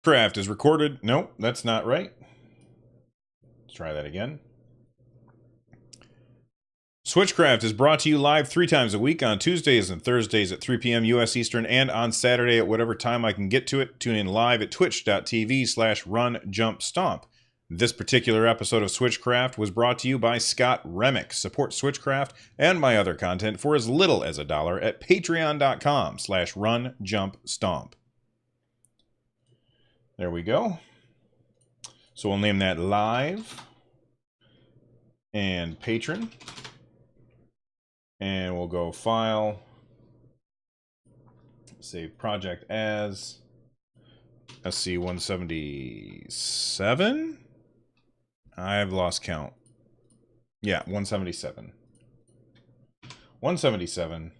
Craft is recorded. Nope, that's not right. Let's try that again. Switchcraft is brought to you live 3 times a week on Tuesdays and Thursdays at 3 p.m. U.S. Eastern and on Saturday at whatever time I can get to it. Tune in live at twitch.tv/runjumpstomp. This particular episode of Switchcraft was brought to you by Scott Remick. Support Switchcraft and my other content for as little as $1 at patreon.com/runjumpstomp. There we go. So we'll name that live and patron. And we'll go file, save project as SC177. I've lost count. Yeah, 177. 177.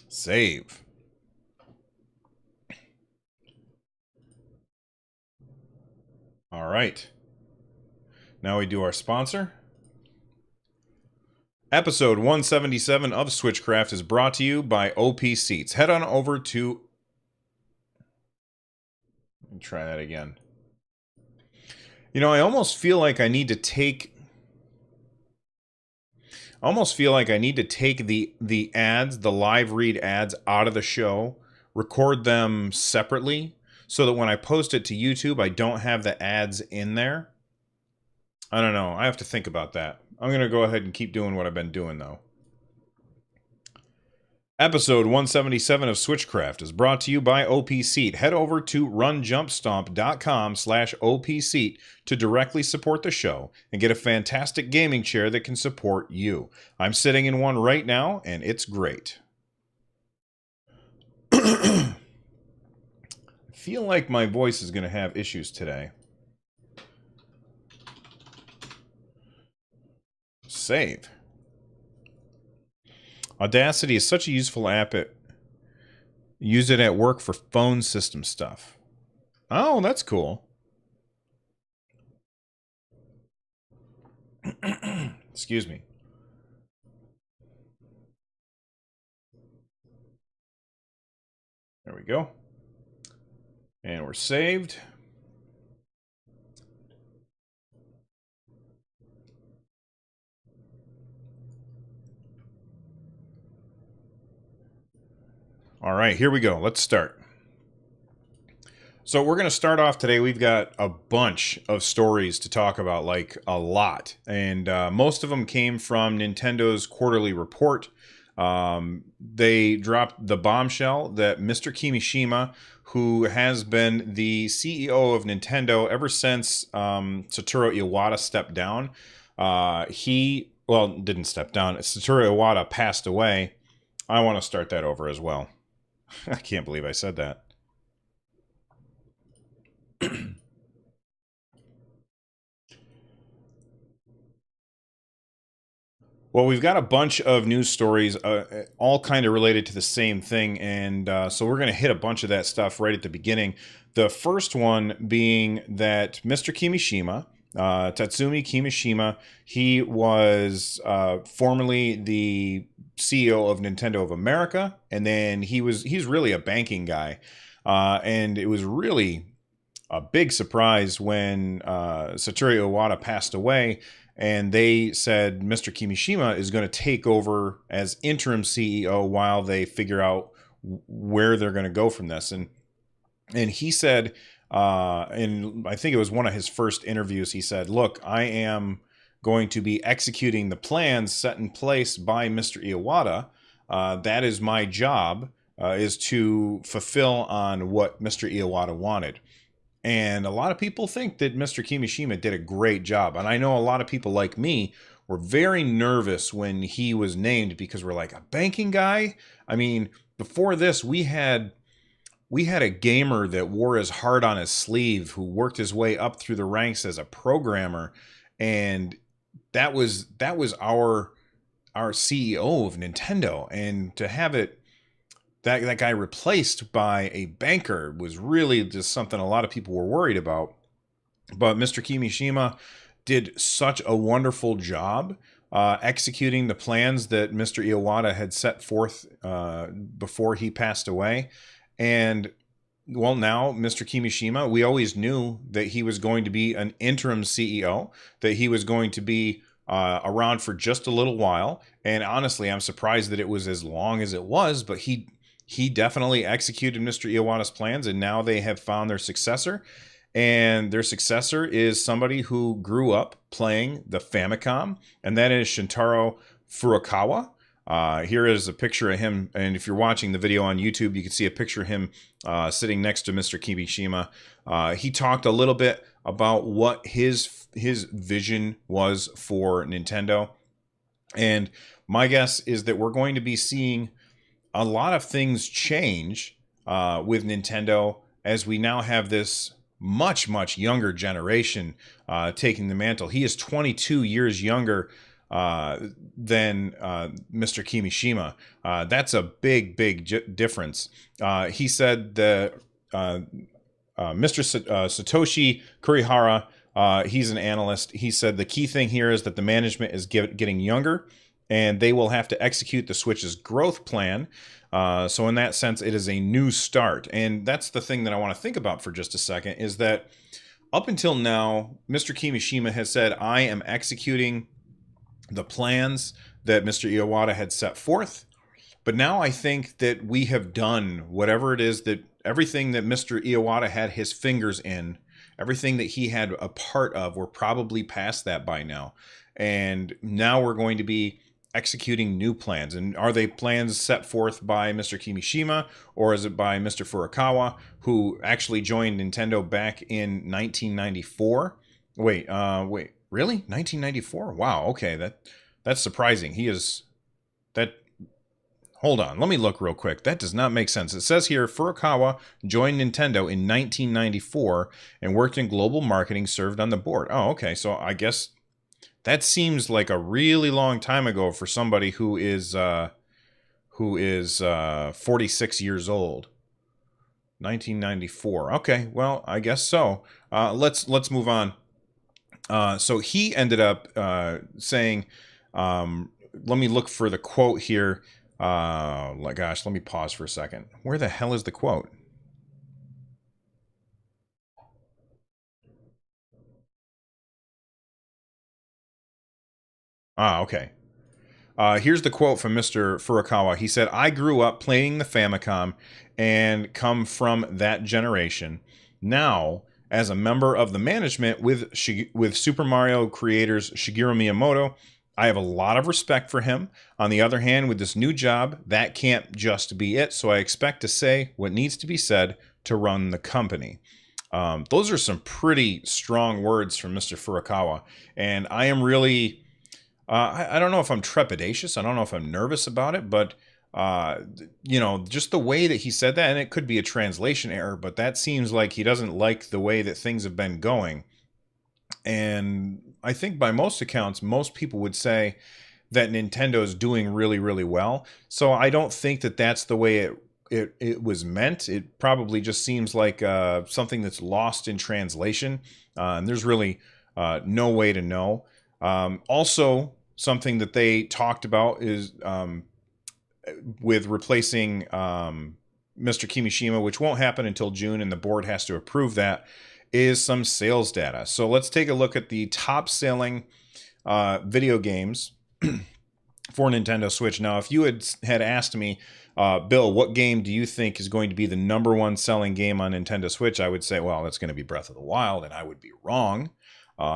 Save. All right. Now we do our sponsor. Episode 177 of Switchcraft is brought to you by OP Seats. Head on over to... Let me try that again. You know, I almost feel like I need to take... the ads, the live read ads out of the show, record them separately, so that when I post it to YouTube, I don't have the ads in there. I don't know. I have to think about that. I'm going to go ahead and keep doing what I've been doing, though. Episode 177 of Switchcraft is brought to you by OP Seat. Head over to runjumpstomp.com/OPSeat to directly support the show and get a fantastic gaming chair that can support you. I'm sitting in one right now, and it's great. I feel like my voice is going to have issues today. Save. Audacity is such a useful app. Use it at work for phone system stuff. Oh, that's cool. Excuse me. There we go. And we're saved. All right, here we go. Let's start. So we're going to start off today. We've got a bunch of stories to talk about, like a lot. And most of them came from Nintendo's quarterly report. They dropped the bombshell that Mr. Kimishima, who has been the CEO of Nintendo ever since Satoru Iwata stepped down, didn't step down. Satoru Iwata passed away. I want to start that over as well. I can't believe I said that. Well, we've got a bunch of news stories, all kind of related to the same thing, and so we're going to hit a bunch of that stuff right at the beginning. The first one being that Mr. Kimishima, Tatsumi Kimishima, he was formerly the CEO of Nintendo of America, and then he's really a banking guy, and it was really a big surprise when Satoru Iwata passed away, and they said Mr. Kimishima is going to take over as interim CEO while they figure out where they're going to go from this. And he said, and I think it was one of his first interviews, he said, "Look, I am going to be executing the plans set in place by Mr. Iwata. That is my job, is to fulfill on what Mr. Iwata wanted." And a lot of people think that Mr. Kimishima did a great job. And I know a lot of people like me were very nervous when he was named, because we're like, a banking guy? I mean, before this, we had a gamer that wore his heart on his sleeve, who worked his way up through the ranks as a programmer, and that was our CEO of Nintendo. And to have that guy replaced by a banker was really just something a lot of people were worried about. But Mr. Kimishima did such a wonderful job executing the plans that Mr. Iwata had set forth before he passed away. And well, now Mr. Kimishima, we always knew that he was going to be an interim CEO, that he was going to be around for just a little while. And honestly, I'm surprised that it was as long as it was, but he definitely executed Mr. Iwata's plans, and now they have found their successor. And their successor is somebody who grew up playing the Famicom, and that is Shintaro Furukawa. Here is a picture of him, and if you're watching the video on YouTube, you can see a picture of him sitting next to Mr. Kimishima. He talked a little bit about what his vision was for Nintendo, and my guess is that we're going to be seeing a lot of things change with Nintendo as we now have this much younger generation taking the mantle. He is 22 years younger than Mr. Kimishima. That's a big difference. He said that Mr. Satoshi Kurihara, he's an analyst. He said the key thing here is that the management is getting younger, and they will have to execute the Switch's growth plan. So in that sense, it is a new start. And that's the thing that I want to think about for just a second, is that up until now, Mr. Kimishima has said, I am executing the plans that Mr. Iwata had set forth. But now I think that we have done whatever it is, that everything that Mr. Iwata had his fingers in, everything that he had a part of, we're probably past that by now. And now we're going to be executing new plans. And are they plans set forth by Mr. Kimishima, or is it by Mr. Furukawa, who actually joined Nintendo back in 1994? Wait, really? 1994? Wow, okay, that's surprising. He is that. Hold on, let me look real quick. That does not make sense. It says here Furukawa joined Nintendo in 1994 and worked in global marketing, served on the board. Oh, okay, so I guess that seems like a really long time ago for somebody who is 46 years old. 1994. Okay, well, I guess so. Let's move on. So he ended up saying, let me look for the quote here. Gosh, let me pause for a second. Where the hell is the quote? Okay. Here's the quote from Mr. Furukawa. He said, I grew up playing the Famicom and come from that generation. Now, as a member of the management with Super Mario creators Shigeru Miyamoto, I have a lot of respect for him. On the other hand, with this new job, that can't just be it. So I expect to say what needs to be said to run the company. Those are some pretty strong words from Mr. Furukawa. And I am really... I don't know if I'm trepidatious. I don't know if I'm nervous about it, but just the way that he said that, and it could be a translation error, but that seems like he doesn't like the way that things have been going. And I think by most accounts, most people would say that Nintendo is doing really well. So I don't think that that's the way it was meant. It probably just seems like something that's lost in translation, and there's really no way to know. Also, something that they talked about is with replacing Mr. Kimishima, which won't happen until June, and the board has to approve that, is some sales data. So let's take a look at the top selling video games for Nintendo Switch. Now, if you had asked me, Bill, what game do you think is going to be the #1 selling game on Nintendo Switch? I would say, well, it's going to be Breath of the Wild, and I would be wrong.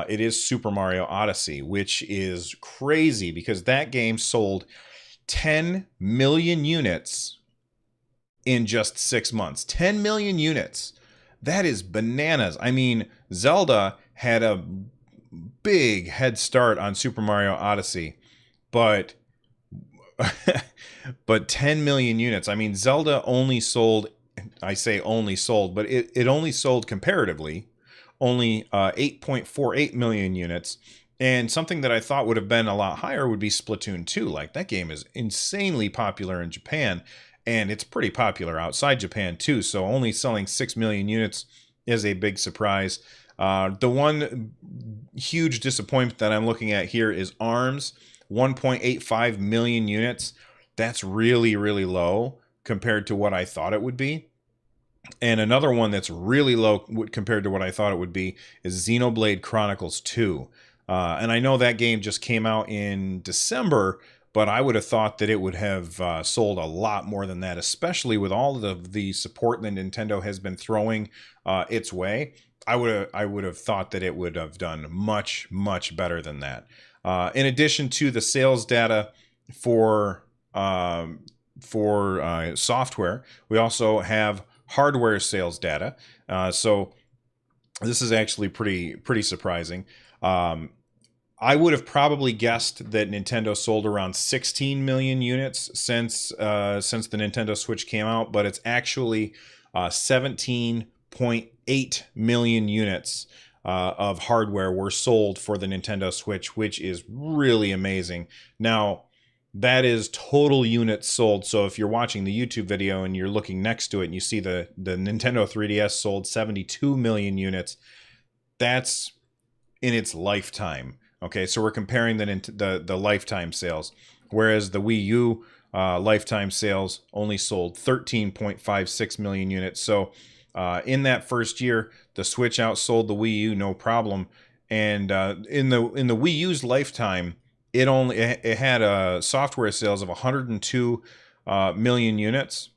It is Super Mario Odyssey, which is crazy because that game sold 10 million units in just 6 months. 10 million units. That is bananas. I mean, Zelda had a big head start on Super Mario Odyssey, but 10 million units. I mean, Zelda only sold, I say only sold, but it only sold comparatively only 8.48 million units. And something that I thought would have been a lot higher would be Splatoon 2. Like, that game is insanely popular in Japan, and it's pretty popular outside Japan too. So only selling 6 million units is a big surprise. The one huge disappointment that I'm looking at here is ARMS, 1.85 million units. That's really low compared to what I thought it would be. And another one that's really low compared to what I thought it would be is Xenoblade Chronicles 2. And I know that game just came out in December, but I would have thought that it would have sold a lot more than that, especially with all of the support that Nintendo has been throwing its way. I would have thought that it would have done much, much better than that. In addition to the sales data for software, we also have hardware sales data. So this is actually pretty surprising. I would have probably guessed that Nintendo sold around 16 million units since the Nintendo Switch came out, but it's actually 17.8 million units of hardware were sold for the Nintendo Switch, which is really amazing. Now, that is total units sold. So if you're watching the YouTube video and you're looking next to it and you see the Nintendo 3DS sold 72 million units, that's in its lifetime. Okay, so we're comparing the lifetime sales, whereas the Wii U lifetime sales only sold 13.56 million units. So in that first year, the Switch outsold the Wii U no problem. And in the Wii U's lifetime, it had software sales of 102 million units,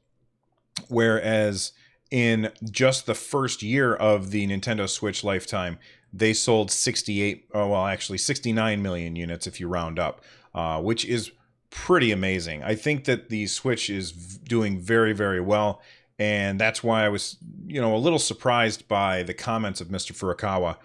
whereas in just the first year of the Nintendo Switch lifetime, they sold 69 million units if you round up, which is pretty amazing. I think that the Switch is doing very, very well, and that's why I was, a little surprised by the comments of Mr. Furukawa.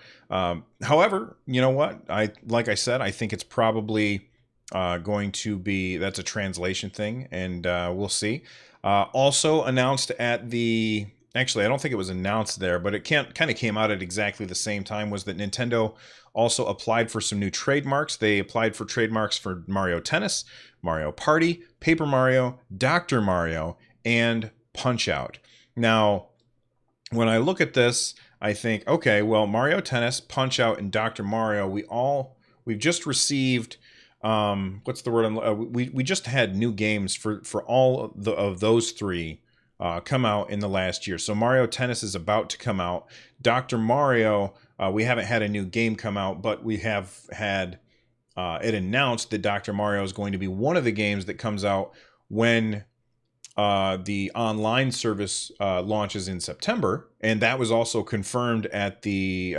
However, you know what? Like I said, I think it's probably going to be, that's a translation thing, and we'll see. Also announced at the, actually, I don't think it was announced there, but it kind of came out at exactly the same time, was that Nintendo also applied for some new trademarks. They applied for trademarks for Mario Tennis, Mario Party, Paper Mario, Dr. Mario, and Punch-Out. Now, when I look at this, I think, okay, well, Mario Tennis, Punch-Out, and Dr. Mario, we've just received, what's the word? We just had new games for all of those three come out in the last year. So Mario Tennis is about to come out. Dr. Mario, we haven't had a new game come out, but we have had it announced that Dr. Mario is going to be one of the games that comes out when the online service launches in September, and that was also confirmed at the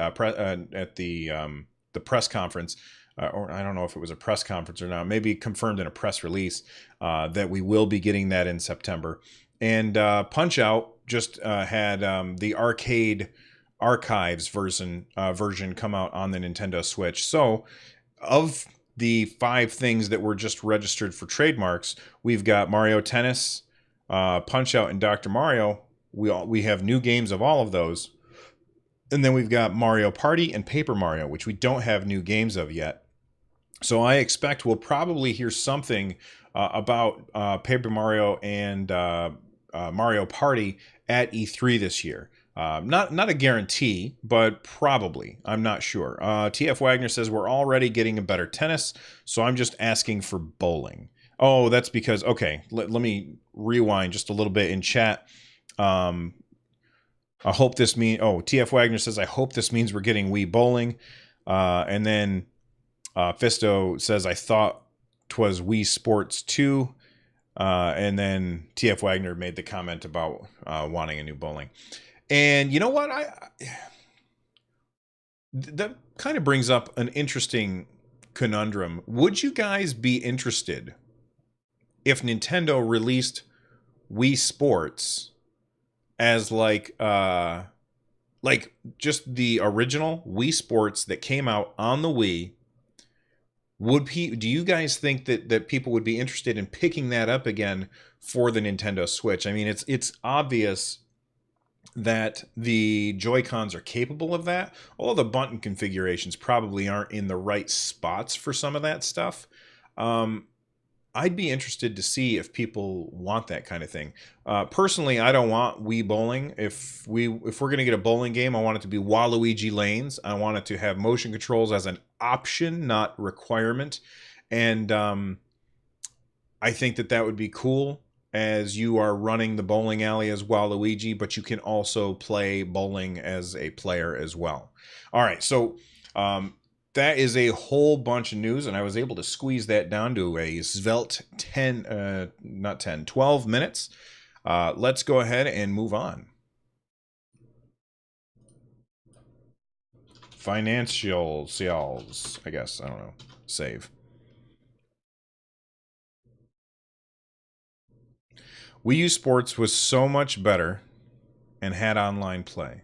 press conference, or I don't know if it was a press conference or not. Maybe confirmed in a press release that we will be getting that in September. And Punch Out just had the arcade archives version come out on the Nintendo Switch. So, of the 5 things that were just registered for trademarks, we've got Mario Tennis, Punch Out, and Dr. Mario. We have new games of all of those. And then we've got Mario Party and Paper Mario, which we don't have new games of yet. So I expect we'll probably hear something about Paper Mario and Mario Party at E3 this year. Not a guarantee, but probably. I'm not sure. TF Wagner says we're already getting a better tennis, so I'm just asking for bowling. Oh, that's because, okay, let me rewind just a little bit in chat. I hope this means, TF Wagner says, I hope this means we're getting Wii bowling. And then Fisto says, I thought 'twas Wii Sports 2. And then TF Wagner made the comment about wanting a new bowling. And you know what? That kind of brings up an interesting conundrum. Would you guys be interested if Nintendo released Wii Sports as like just the original Wii Sports that came out on the Wii? Do you guys think that people would be interested in picking that up again for the Nintendo Switch? I mean, it's obvious that the Joy-Cons are capable of that. All the button configurations probably aren't in the right spots for some of that stuff. I'd be interested to see if people want that kind of thing. Personally, I don't want Wii bowling. If we're going to get a bowling game, I want it to be Waluigi lanes. I want it to have motion controls as an option, not requirement. And I think that would be cool as you are running the bowling alley as Waluigi, but you can also play bowling as a player as well. All right, so that is a whole bunch of news, and I was able to squeeze that down to a svelte 12 minutes. Let's go ahead and move on. Financial sales, I guess. I don't know. Save. Wii U Sports was so much better and had online play.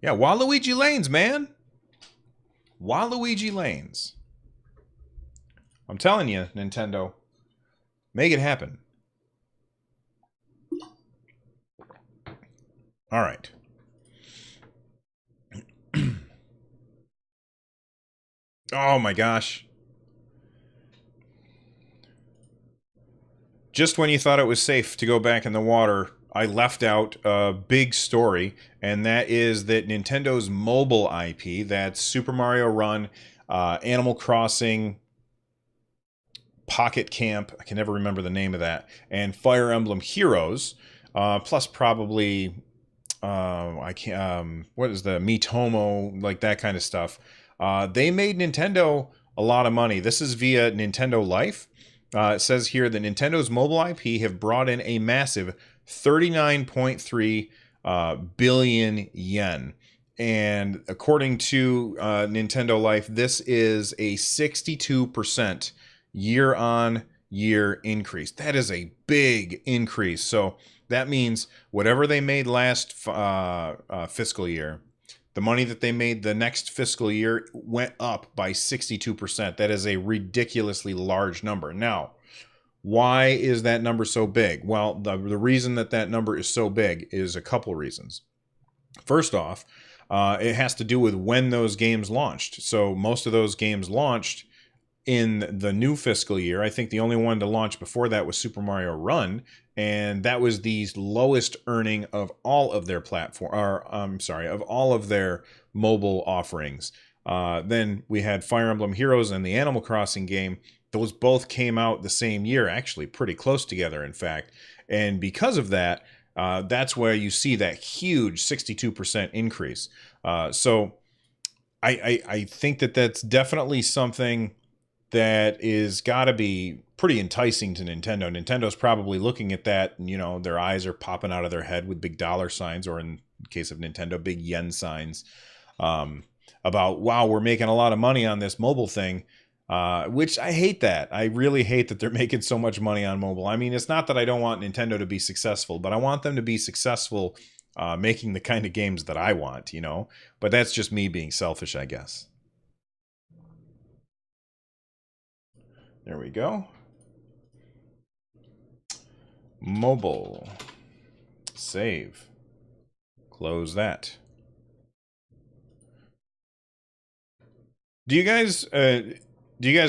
Yeah, Waluigi Lanes, man. Waluigi Lanes. I'm telling you, Nintendo, make it happen. All right. Oh my gosh. Just when you thought it was safe to go back in the water, I left out a big story, and that is that Nintendo's mobile IP, that's Super Mario Run, Animal Crossing, Pocket Camp, I can never remember the name of that, and Fire Emblem Heroes, plus probably, I can't, what is the Miitomo, like that kind of stuff. They made Nintendo a lot of money. This is via Nintendo Life. It says here that Nintendo's mobile IP have brought in a massive 39.3 billion yen. And according to Nintendo Life, this is a 62% year-on-year increase. That is a big increase. So that means whatever they made last fiscal year, the money that they made the next fiscal year went up by 62%. That is a ridiculously large number. Now, why is that number so big? Well, the reason that that number is so big is a couple reasons. First off, it has to do with when those games launched. So most of those games launched in the new fiscal year. I think the only one to launch before that was Super Mario Run, and that was the lowest earning of all of their of all of their mobile offerings. Then we had Fire Emblem Heroes and the Animal Crossing game. Those both came out the same year, actually pretty close together, in fact. And because of that, that's where you see that huge 62% increase. So I think that that's definitely something that is got to be pretty enticing to Nintendo. Nintendo's probably looking at that, and, you know, their eyes are popping out of their head with big dollar signs, or in case of Nintendo, big yen signs, about, wow, we're making a lot of money on this mobile thing, which I hate that. I really hate that they're making so much money on mobile. I mean, it's not that I don't want Nintendo to be successful, but I want them to be successful making the kind of games that I want, you know? But that's just me being selfish, I guess. There we go. Mobile. Save. Close that. Do you guys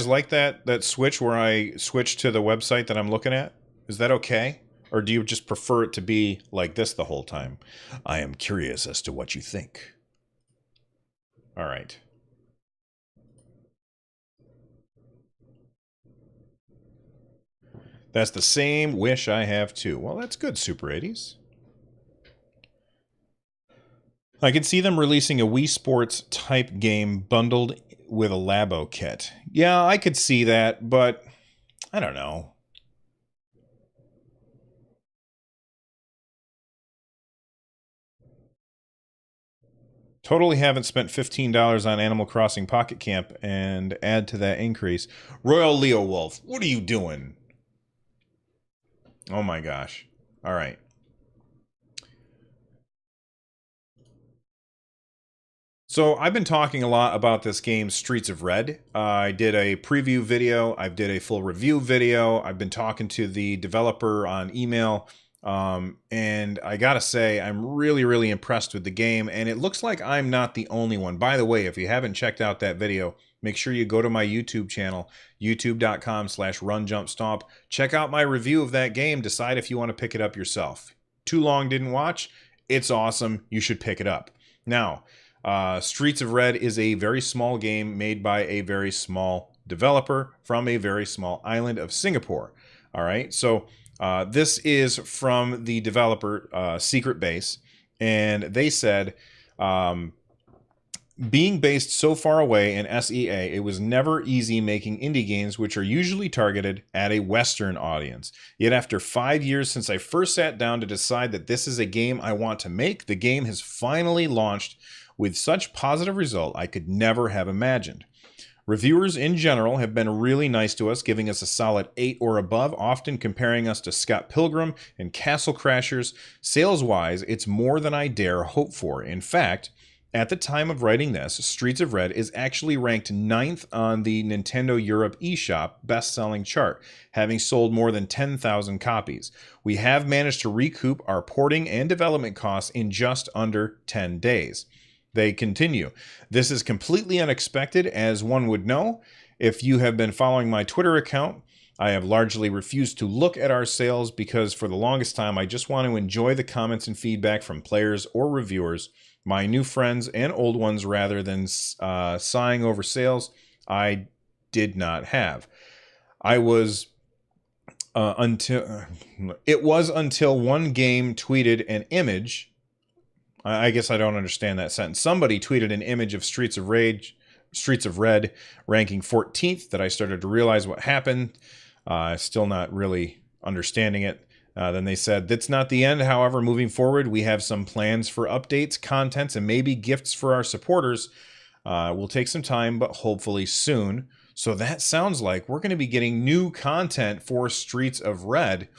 like that switch where I switch to the website that I'm looking at? Is that okay? Or do you just prefer it to be like this the whole time? I am curious as to what you think. All right. That's the same wish I have too. Well, that's good, Super 80s. I could see them releasing a Wii Sports type game bundled with a Labo kit. Yeah, I could see that, but I don't know. Totally haven't spent $15 on Animal Crossing Pocket Camp, and add to that increase. Royal Leo Wolf, what are you doing? Oh my gosh. All right. So I've been talking a lot about this game, Streets of Red. I did a preview video. I did a full review video. I've been talking to the developer on email. And I gotta say, I'm really, really impressed with the game. And it looks like I'm not the only one. By the way, if you haven't checked out that video, make sure you go to my YouTube channel, youtube.com/runjumpstomp. Check out my review of that game. Decide if you want to pick it up yourself. Too long didn't watch? It's awesome. You should pick it up. Now, Streets of Red is a very small game made by a very small developer from a very small island of Singapore. All right, so This is from the developer Secret Base, and they said, being based so far away in SEA, it was never easy making indie games which are usually targeted at a Western audience. Yet after 5 years since I first sat down to decide that this is a game I want to make, the game has finally launched with such positive result I could never have imagined. Reviewers in general have been really nice to us, giving us a solid 8 or above, often comparing us to Scott Pilgrim and Castle Crashers. Sales-wise, it's more than I dare hope for. In fact, at the time of writing this, Streets of Red is actually ranked 9th on the Nintendo Europe eShop best-selling chart, having sold more than 10,000 copies. We have managed to recoup our porting and development costs in just under 10 days. They continue. This is completely unexpected, as one would know. If you have been following my Twitter account, I have largely refused to look at our sales because for the longest time I just want to enjoy the comments and feedback from players or reviewers, my new friends and old ones, rather than sighing over sales I did not have. It was until one game tweeted an image. I guess I don't understand that sentence. Somebody tweeted an image of Streets of Red, ranking 14th, that I started to realize what happened. Still not really understanding it. Then they said, that's not the end. However, moving forward, we have some plans for updates, contents, and maybe gifts for our supporters. Will take some time, but hopefully soon. So that sounds like we're going to be getting new content for Streets of Red,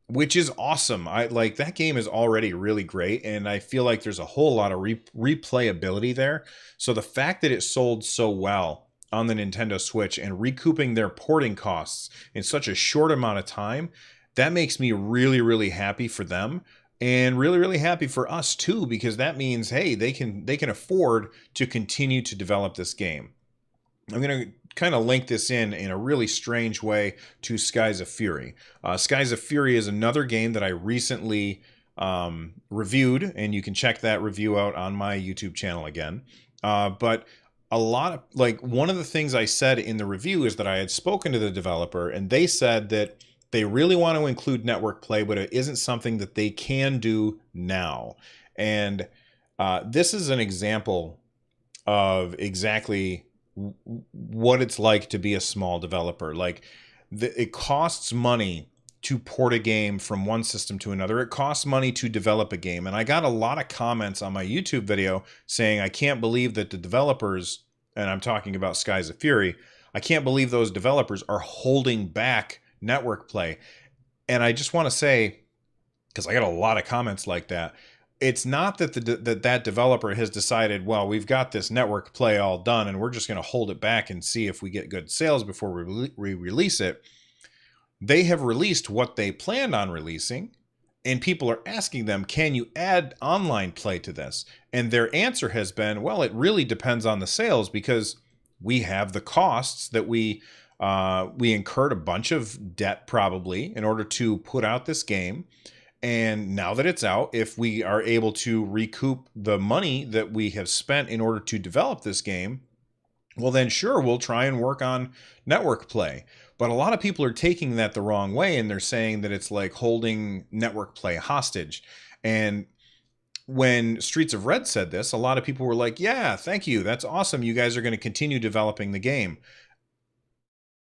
which is awesome. I like that game is already really great, and I feel like there's a whole lot of replayability there. So the fact that it sold so well on the Nintendo Switch and recouping their porting costs in such a short amount of time, that makes me really, really happy for them, and really, really happy for us too, because that means, hey, they can afford to continue to develop this game. I'm going to kind of link this in a really strange way to Skies of Fury. Skies of Fury is another game that I recently reviewed, and you can check that review out on my YouTube channel again. But a lot of, like, one of the things I said in the review is that I had spoken to the developer, and they said that they really want to include network play, but it isn't something that they can do now. And this is an example of exactly what it's like to be a small developer. Like, it costs money to port a game from one system to another. It costs money to develop a game. And I got a lot of comments on my YouTube video saying, I can't believe that the developers, and I'm talking about Skies of Fury, I can't believe those developers are holding back network play. And I just want to say, because I got a lot of comments like that, it's not that that developer has decided, well, we've got this network play all done and we're just going to hold it back and see if we get good sales before we release it. They have released what they planned on releasing, and people are asking them, can you add online play to this? And their answer has been, well, it really depends on the sales, because we have the costs that we incurred a bunch of debt probably in order to put out this game. And now that it's out, if we are able to recoup the money that we have spent in order to develop this game, well, then sure, we'll try and work on network play. But a lot of people are taking that the wrong way, and they're saying that it's like holding network play hostage. And when Streets of Red said this, a lot of people were like, yeah, thank you. That's awesome. You guys are going to continue developing the game.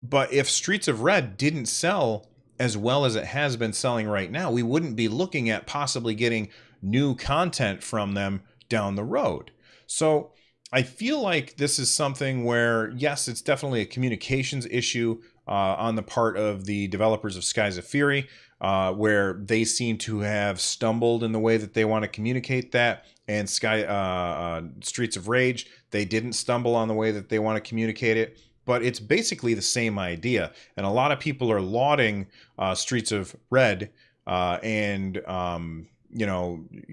But if Streets of Red didn't sell as well as it has been selling right now, we wouldn't be looking at possibly getting new content from them down the road. So I feel like this is something where, yes, it's definitely a communications issue on the part of the developers of Skies of Fury, where they seem to have stumbled in the way that they want to communicate that. And Streets of Rage, they didn't stumble on the way that they want to communicate it. But it's basically the same idea. And a lot of people are lauding Streets of Red and,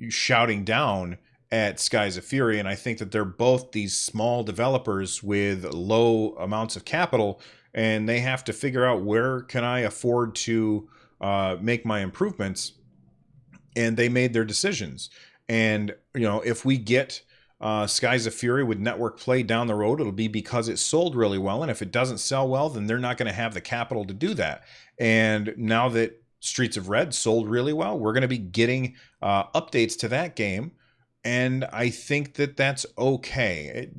shouting down at Skies of Fury. And I think that they're both these small developers with low amounts of capital, and they have to figure out, where can I afford to make my improvements? And they made their decisions. And, if we get Skies of Fury with network play down the road, it'll be because it sold really well. And if it doesn't sell well, then they're not going to have the capital to do that. And now that Streets of Red sold really well. We're going to be getting updates to that game, and I think that that's okay.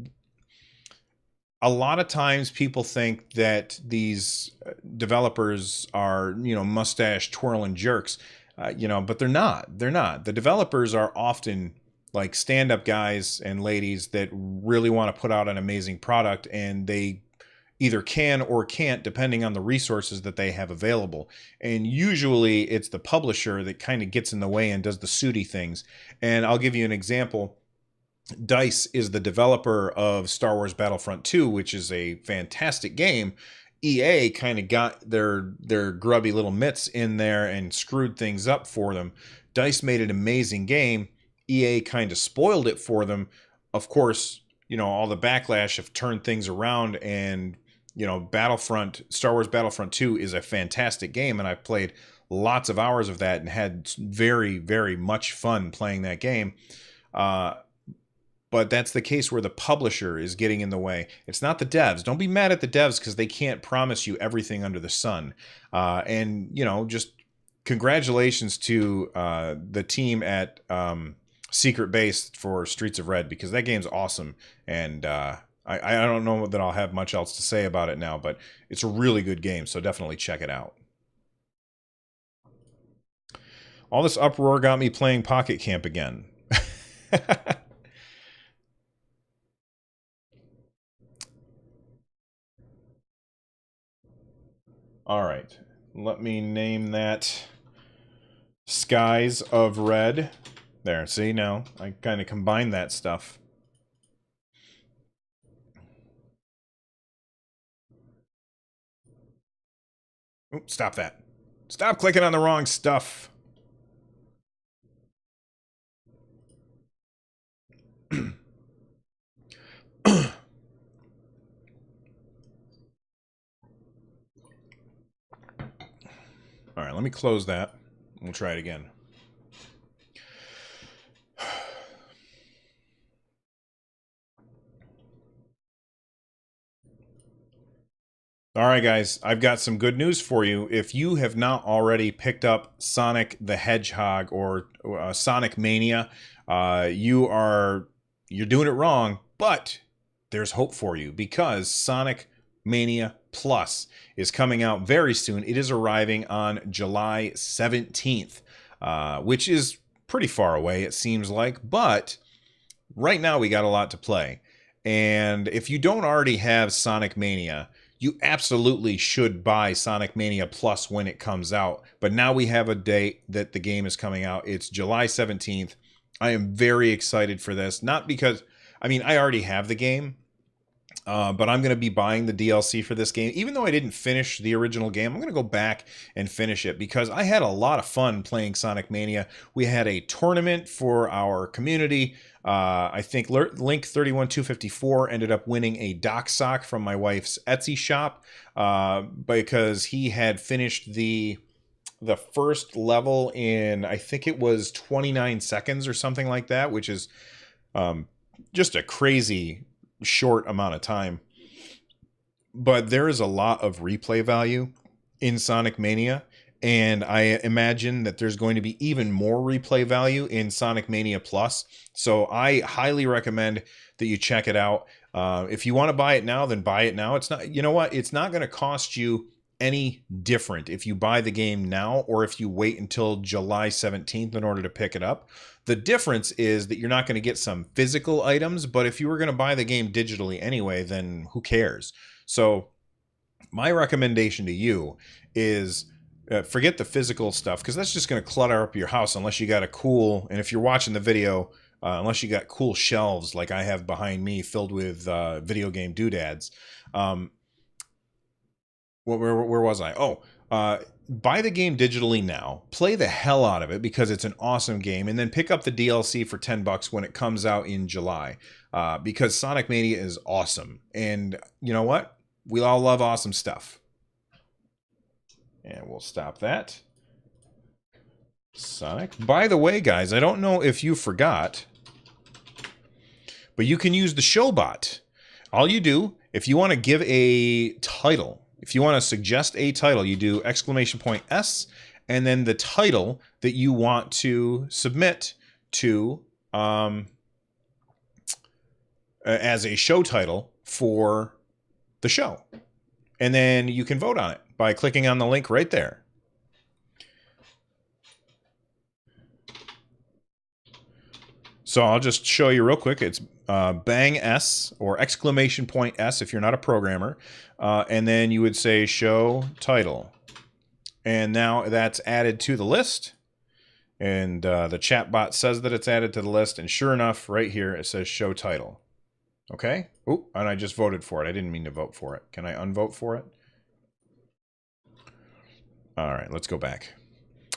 A lot of times people think that these developers are, mustache twirling jerks, but they're not. They're not. The developers are often like stand-up guys and ladies that really want to put out an amazing product, and they either can or can't depending on the resources that they have available. And usually it's the publisher that kind of gets in the way and does the sooty things. And I'll give you an example. DICE is the developer of Star Wars Battlefront 2, which is a fantastic game. EA kind of got their grubby little mitts in there and screwed things up for them. DICE made an amazing game. EA kind of spoiled it for them. Of course, all the backlash have turned things around, and Star Wars Battlefront 2 is a fantastic game, and I've played lots of hours of that and had very, very much fun playing that game. But that's the case where the publisher is getting in the way. It's not the devs. Don't be mad at the devs because they can't promise you everything under the sun. And just congratulations to the team at Secret Base for Streets of Red, because that game's awesome. And I don't know that I'll have much else to say about it now, but it's a really good game, so definitely check it out. All this uproar got me playing Pocket Camp again. All right, let me name that Skies of Red. There, see, now I kind of combined that stuff. Oops, stop that. Stop clicking on the wrong stuff. All right, let me close that. We'll try it again. All right, guys, I've got some good news for you. If you have not already picked up Sonic the Hedgehog or Sonic Mania, you're doing it wrong, but there's hope for you, because Sonic Mania Plus is coming out very soon. It is arriving on July 17th, which is pretty far away, it seems like, but right now we got a lot to play. And if you don't already have Sonic Mania, you absolutely should buy Sonic Mania Plus when it comes out. But now we have a date that the game is coming out. It's July 17th. I am very excited for this. Not because, I already have the game, but I'm going to be buying the DLC for this game. Even though I didn't finish the original game, I'm going to go back and finish it because I had a lot of fun playing Sonic Mania. We had a tournament for our community. I think Link31254 ended up winning a dock sock from my wife's Etsy shop because he had finished the first level in, I think it was 29 seconds or something like that, which is just a crazy short amount of time. But there is a lot of replay value in Sonic Mania, and I imagine that there's going to be even more replay value in Sonic Mania Plus. So I highly recommend that you check it out. If you want to buy it now, then buy it now. It's not, it's not going to cost you any different if you buy the game now or if you wait until July 17th in order to pick it up. The difference is that you're not going to get some physical items, but if you were going to buy the game digitally anyway, then who cares? So my recommendation to you is forget the physical stuff, because that's just going to clutter up your house unless you got a cool, and if you're watching the video, unless you got cool shelves like I have behind me filled with video game doodads. Where was I? Oh, buy the game digitally now, play the hell out of it because it's an awesome game, and then pick up the DLC for $10 when it comes out in July, because Sonic Mania is awesome. And you know what? We all love awesome stuff. And we'll stop that. Sonic. By the way, guys, I don't know if you forgot, but you can use the Showbot. All you do, if you want to give a title, if you want to suggest a title, you do !S, and then the title that you want to submit to as a show title for the show. And then you can vote on it by clicking on the link right there. So I'll just show you real quick. It's bang S or exclamation point S if you're not a programmer. And then you would say show title. And now that's added to the list. And the chat bot says that it's added to the list. And sure enough, right here, it says show title. Okay. Oh, and I just voted for it. I didn't mean to vote for it. Can I unvote for it? All right, let's go back.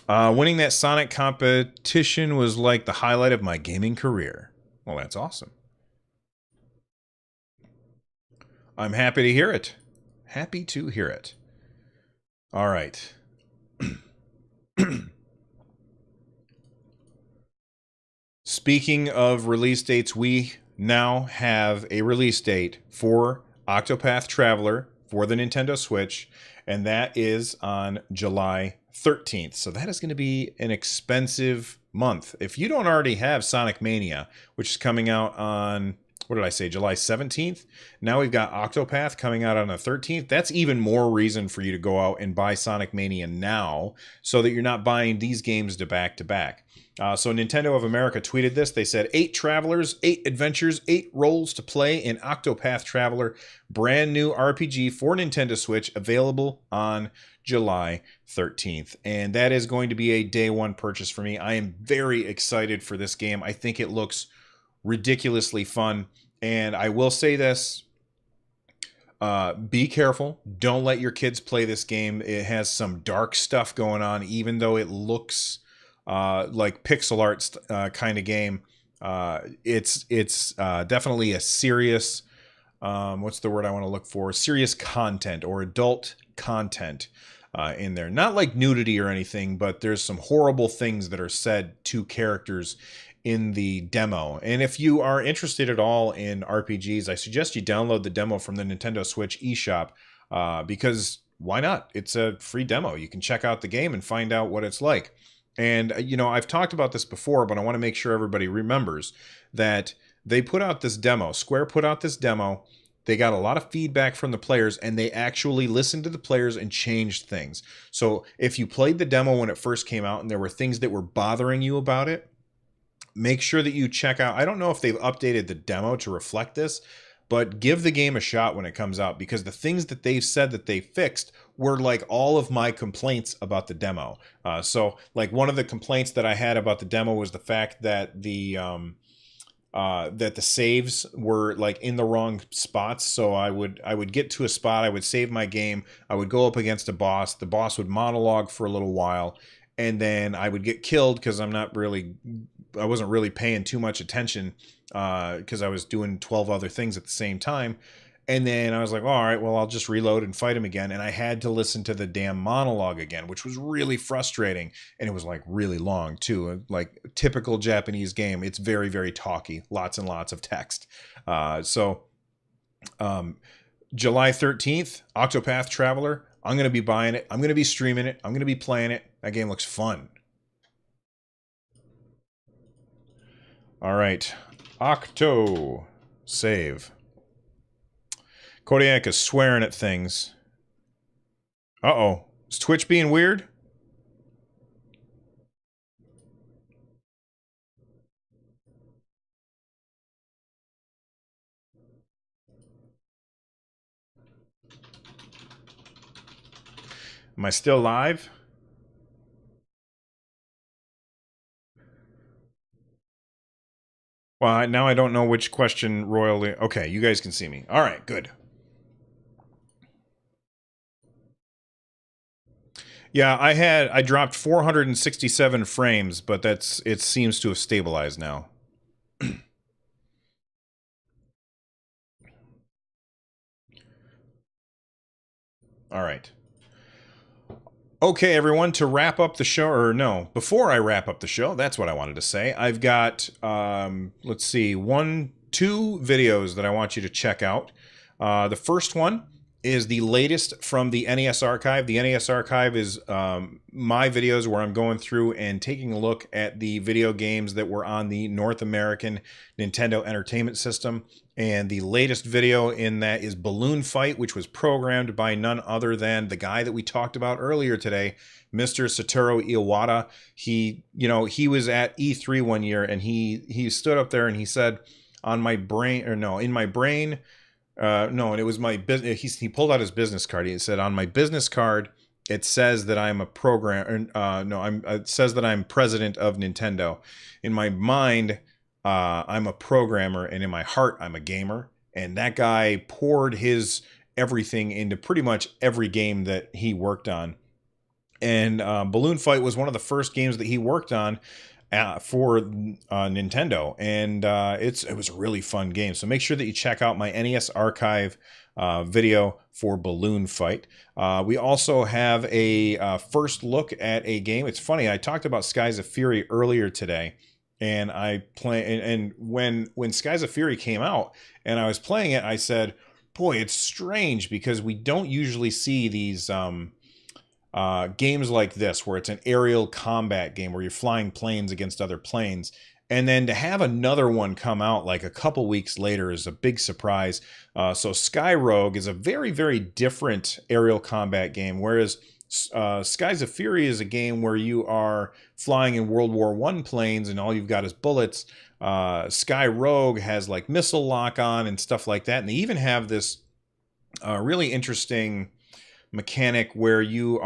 Winning that Sonic competition was like the highlight of my gaming career. Well, that's awesome. I'm happy to hear it. Happy to hear it. All right. Speaking of release dates, we now have a release date for Octopath Traveler for the Nintendo Switch, and that is on July 13th. So that is going to be an expensive month. If you don't already have Sonic Mania, which is coming out on, what did I say, July 17th? Now we've got Octopath coming out on the 13th. That's even more reason for you to go out and buy Sonic Mania now so that you're not buying these games to back to back. So Nintendo of America tweeted this. They said, 8 travelers, 8 adventures, 8 roles to play in Octopath Traveler, brand new RPG for Nintendo Switch, available on July 13th. And that is going to be a day one purchase for me. I am very excited for this game. I think it looks ridiculously fun. And I will say this, be careful. Don't let your kids play this game. It has some dark stuff going on, even though it looks like pixel art kind of game. It's definitely a serious, what's the word I want to look for? Serious content or adult content in there. Not like nudity or anything, but there's some horrible things that are said to characters in the demo. And if you are interested at all in RPGs, I suggest you download the demo from the Nintendo Switch eShop because why not? It's a free demo. You can check out the game and find out what it's like. And, you know, I've talked about this before, but I want to make sure everybody remembers that they put out this demo. Square put out this demo. They got a lot of feedback from the players, and they actually listened to the players and changed things. So if you played the demo when it first came out and there were things that were bothering you about it, make sure that you check out. I don't know if they've updated the demo to reflect this, but give the game a shot when it comes out, because the things that they've said that they fixed were like all of my complaints about the demo. So like one of the complaints that I had about the demo was the fact that the saves were like in the wrong spots. So I would get to a spot, I would save my game, I would go up against a boss, the boss would monologue for a little while, and then I would get killed because I wasn't really paying too much attention because I was doing 12 other things at the same time. And then I was like, all right, well, I'll just reload and fight him again. And I had to listen to the damn monologue again, which was really frustrating. And it was like really long too. Like typical Japanese game. It's very, very talky, lots and lots of text. July 13th, Octopath Traveler. I'm going to be buying it. I'm going to be streaming it. I'm going to be playing it. That game looks fun. All right. Octo. Save. Kodiak is swearing at things. Uh-oh. Is Twitch being weird? Am I still live? Well, now I don't know which question royally... Okay, you guys can see me. All right, good. Yeah, I dropped 467 frames, but it seems to have stabilized now. All right. Okay, everyone, to wrap up the show, or no, before I wrap up the show, that's what I wanted to say. I've got, let's see, 2 videos that I want you to check out. The first one is the latest from the NES Archive. The NES Archive is my videos where I'm going through and taking a look at the video games that were on the North American Nintendo Entertainment System. And the latest video in that is Balloon Fight, which was programmed by none other than the guy that we talked about earlier today, Mr. Satoru Iwata. He was at E3 one year, and he stood up there and he said, in my brain, no, and it was my business. He pulled out his business card. He said, on my business card, it says that I'm a it says that I'm president of Nintendo. In my mind, I'm a programmer, and in my heart, I'm a gamer. And that guy poured his everything into pretty much every game that he worked on. And Balloon Fight was one of the first games that he worked on for Nintendo, and it was a really fun game. So make sure that you check out my NES Archive video for Balloon Fight. We also have a first look at a game. It's funny, I talked about Skies of Fury earlier today, and when Skies of Fury came out and I was playing it, I said, boy, it's strange because we don't usually see these games like this where it's an aerial combat game where you're flying planes against other planes. And then to have another one come out like a couple weeks later is a big surprise. So Sky Rogue is a very, very different aerial combat game, whereas Skies of Fury is a game where you are flying in World War I planes and all you've got is bullets. Sky Rogue has like missile lock on and stuff like that. And they even have this really interesting mechanic where you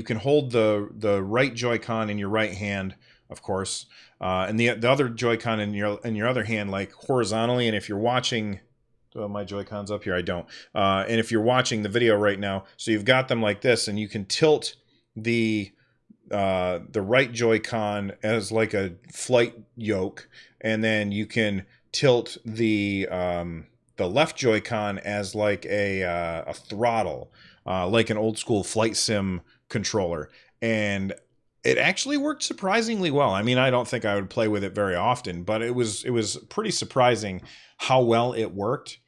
can hold the right Joy-Con in your right hand, of course, and the other Joy-Con in your other hand, like horizontally. And if you're watching, my Joy-Con's up here, I don't. And if you're watching the video right now, so you've got them like this, and you can tilt the right Joy-Con as like a flight yoke, and then you can tilt the left Joy-Con as like a throttle. Like an old school flight sim controller. And it actually worked surprisingly well. I mean, I don't think I would play with it very often, but it was pretty surprising how well it worked.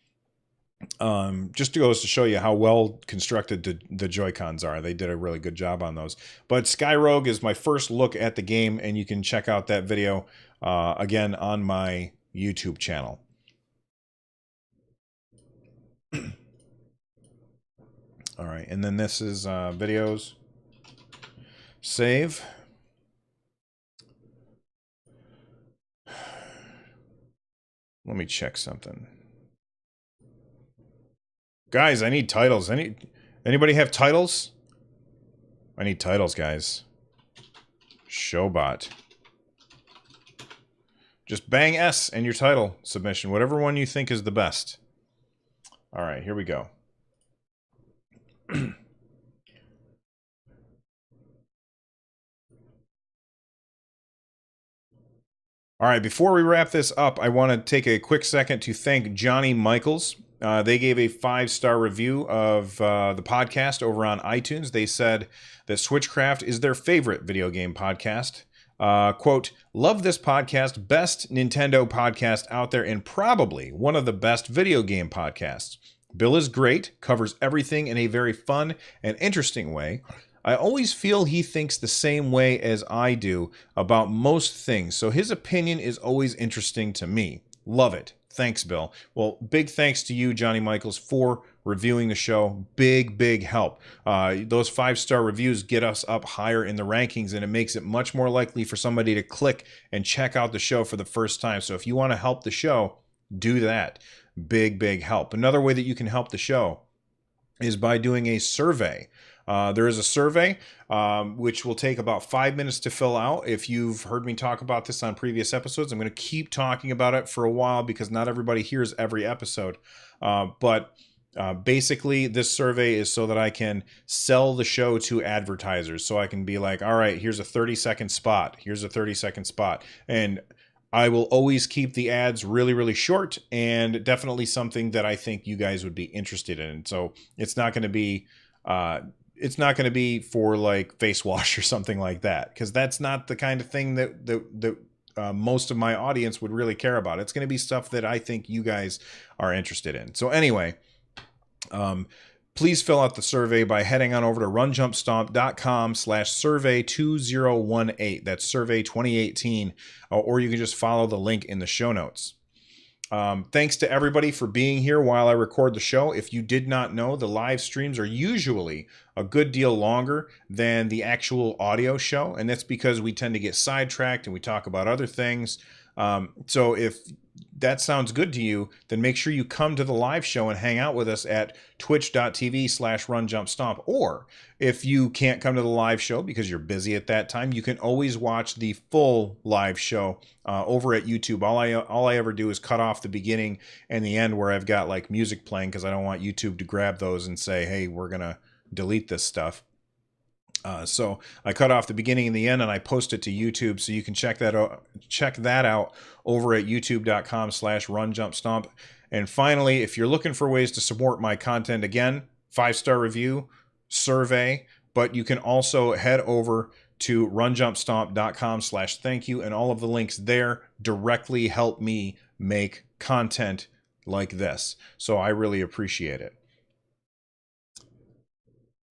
Just goes to show you how well constructed the Joy-Cons are. They did a really good job on those. But Sky Rogue is my first look at the game, and you can check out that video again on my YouTube channel. All right, and then this is videos. Save. Let me check something. Guys, I need titles. Anybody have titles? I need titles, guys. Showbot. Just bang S in your title submission, whatever one you think is the best. All right, here we go. All right, before we wrap this up, I want to take a quick second to thank Johnny Michaels. They gave a 5-star review of the podcast over on iTunes. They said that Switchcraft is their favorite video game podcast. Quote, love this podcast, best Nintendo podcast out there, and probably one of the best video game podcasts. Bill is great, covers everything in a very fun and interesting way. I always feel he thinks the same way as I do about most things, so his opinion is always interesting to me. Love it. Thanks, Bill. Well, big thanks to you, Johnny Michaels, for reviewing the show. Big help. Those 5-star reviews get us up higher in the rankings, and it makes it much more likely for somebody to click and check out the show for the first time. So if you want to help the show, do that. Big help. Another way that you can help the show is by doing a survey. There is a survey which will take about 5 minutes to fill out. If you've heard me talk about this on previous episodes, I'm going to keep talking about it for a while because not everybody hears every episode. But basically, this survey is so that I can sell the show to advertisers. So I can be like, all right, here's a 30-second spot. Here's a 30-second spot. And I will always keep the ads really short, and definitely something that I think you guys would be interested in. So it's not going to be for like face wash or something like that, because that's not the kind of thing that most of my audience would really care about. It's going to be stuff that I think you guys are interested in. So anyway, please fill out the survey by heading on over to runjumpstomp.com/survey2018. That's survey 2018, or you can just follow the link in the show notes. Thanks to everybody for being here while I record the show. If you did not know, the live streams are usually a good deal longer than the actual audio show, and that's because we tend to get sidetracked and we talk about other things. So if that sounds good to you, then make sure you come to the live show and hang out with us at twitch.tv/runjumpstomp. Or if you can't come to the live show because you're busy at that time, you can always watch the full live show over at YouTube. All I ever do is cut off the beginning and the end where I've got like music playing, because I don't want YouTube to grab those and say, hey, we're going to delete this stuff. So I cut off the beginning and the end, and I post it to YouTube, so you can check that out over at youtube.com/runjumpstomp. And finally, if you're looking for ways to support my content, again, 5-star review, survey, but you can also head over to runjumpstomp.com/thank you, and all of the links there directly help me make content like this. So I really appreciate it.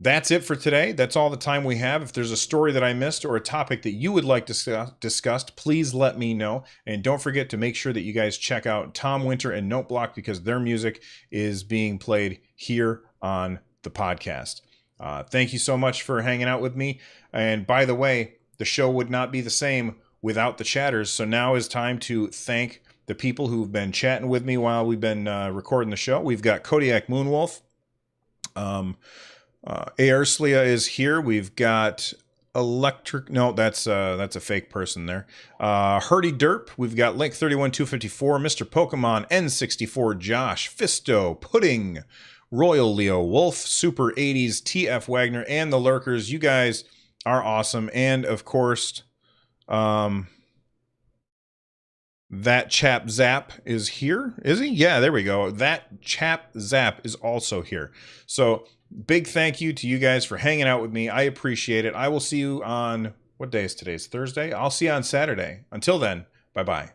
That's it for today. That's all the time we have. If there's a story that I missed or a topic that you would like discussed, please let me know. And don't forget to make sure that you guys check out Tom Winter and Noteblock, because their music is being played here on the podcast. Thank you so much for hanging out with me. And by the way, the show would not be the same without the chatters. So now is time to thank the people who've been chatting with me while we've been recording the show. We've got Kodiak Moonwolf. AR Slia is here. We've got Electric. No, that's a fake person there. Herdy Derp. We've got Link 31254, Mr. Pokemon, N64, Josh, Fisto, Pudding, Royal Leo, Wolf, Super 80s, TF Wagner, and the Lurkers. You guys are awesome. And of course, that chap Zap is here. Is he? Yeah, there we go. That chap Zap is also here. So big thank you to you guys for hanging out with me. I appreciate it. I will see you on, what day is today? It's Thursday. I'll see you on Saturday. Until then, bye-bye.